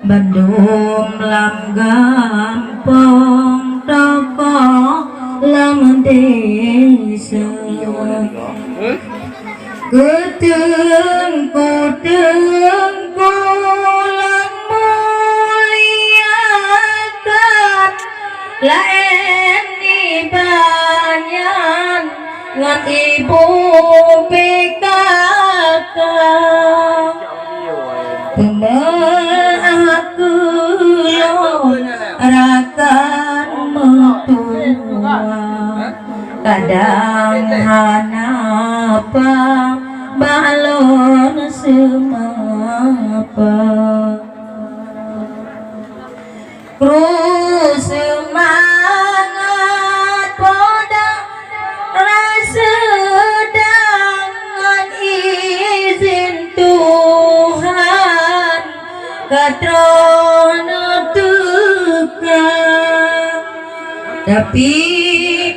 Bandung lam gampong toko lam desa Kuteng kulang muliakan lain ibanyan ngan ibu PKK aku rakan metua kadang hanapa balon semapa kru semangat poda rasa dengan izin Tuhan katrona tuka tapi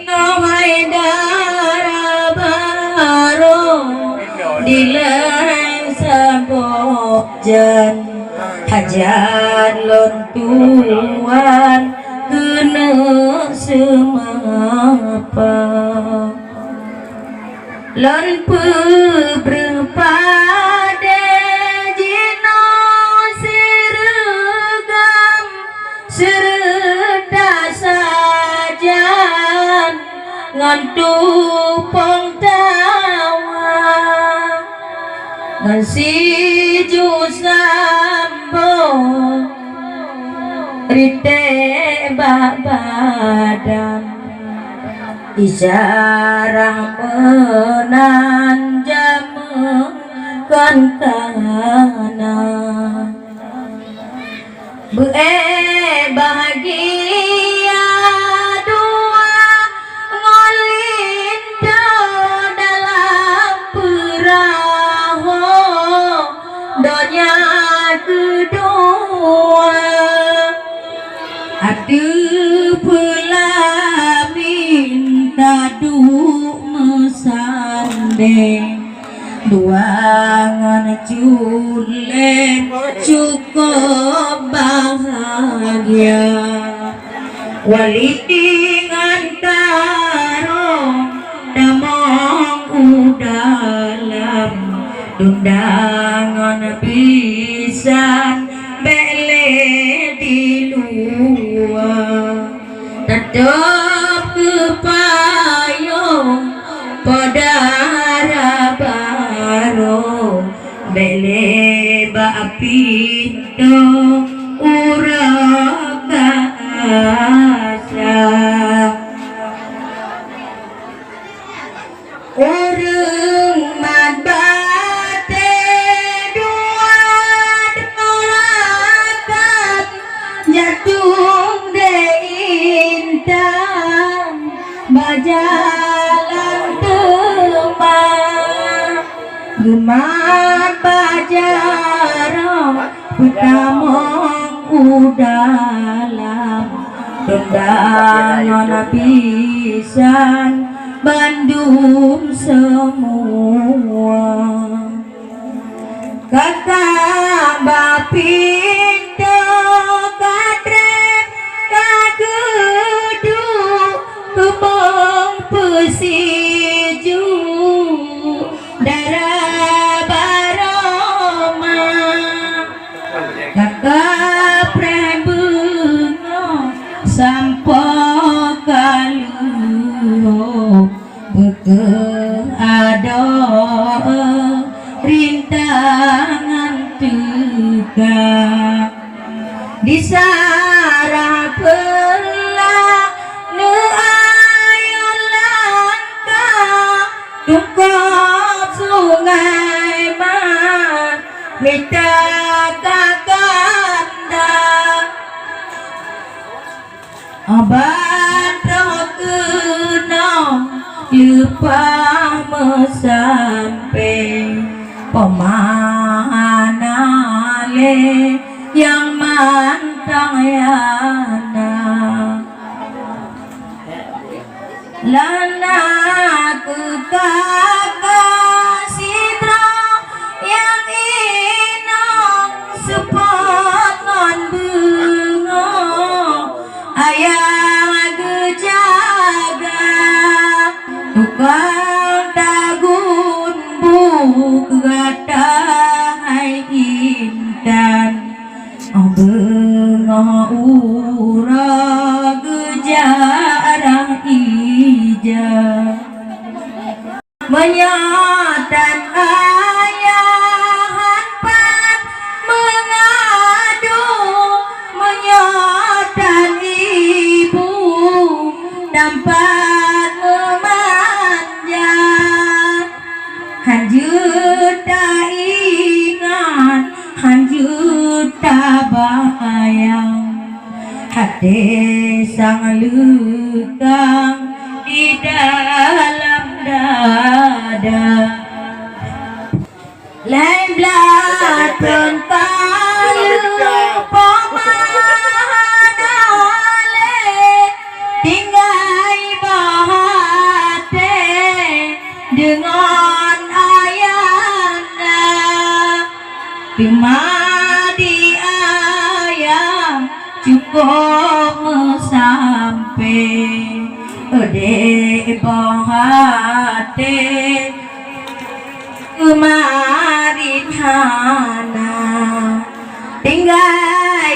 nohai darah baru di lereng sabokjan hajan lon tuan kena semapa lon berpada jino seragam serda sajan ngantu pong tawa ngan siju sambo rite babadan isyarah menan jamu kan kana bahagia dua ngolindo dalam perahu donya kedua aduh pula minta mesandeng duangan culen cukup bahagia walitingan karo damong udalam undangan pisan bele di luar tetap kepayung pada baru bele bapinto urakasa urung madbate duat molakan jatuh de intan bajalan temang gemar bajaro putamong udalam undangan pisan Bandung semua kata bapinto kadrep kagedu kebong pesiju darah baroma kakak prebungo sampo kaluho beke ado rintangan tegak di sarah pelak nu ayo langkah tungkap sungai man mita kakanda obat rokenong lupa sampai pemanale yang mantang yana lana ku kakak sidra yang inong sepot Kang tagun buk gata hai intan Bengoh ura gejarah ija Menyatan ayahan pan mengadu Menyatan ibu tempat memanja Hanjuta ingat Hanjuta bayang Hati sang lukang di dalam dada Lain belakang tinggai bahate dengan ayana Timadi ayah cukup sampai Ode bahate kemarin hana tinggai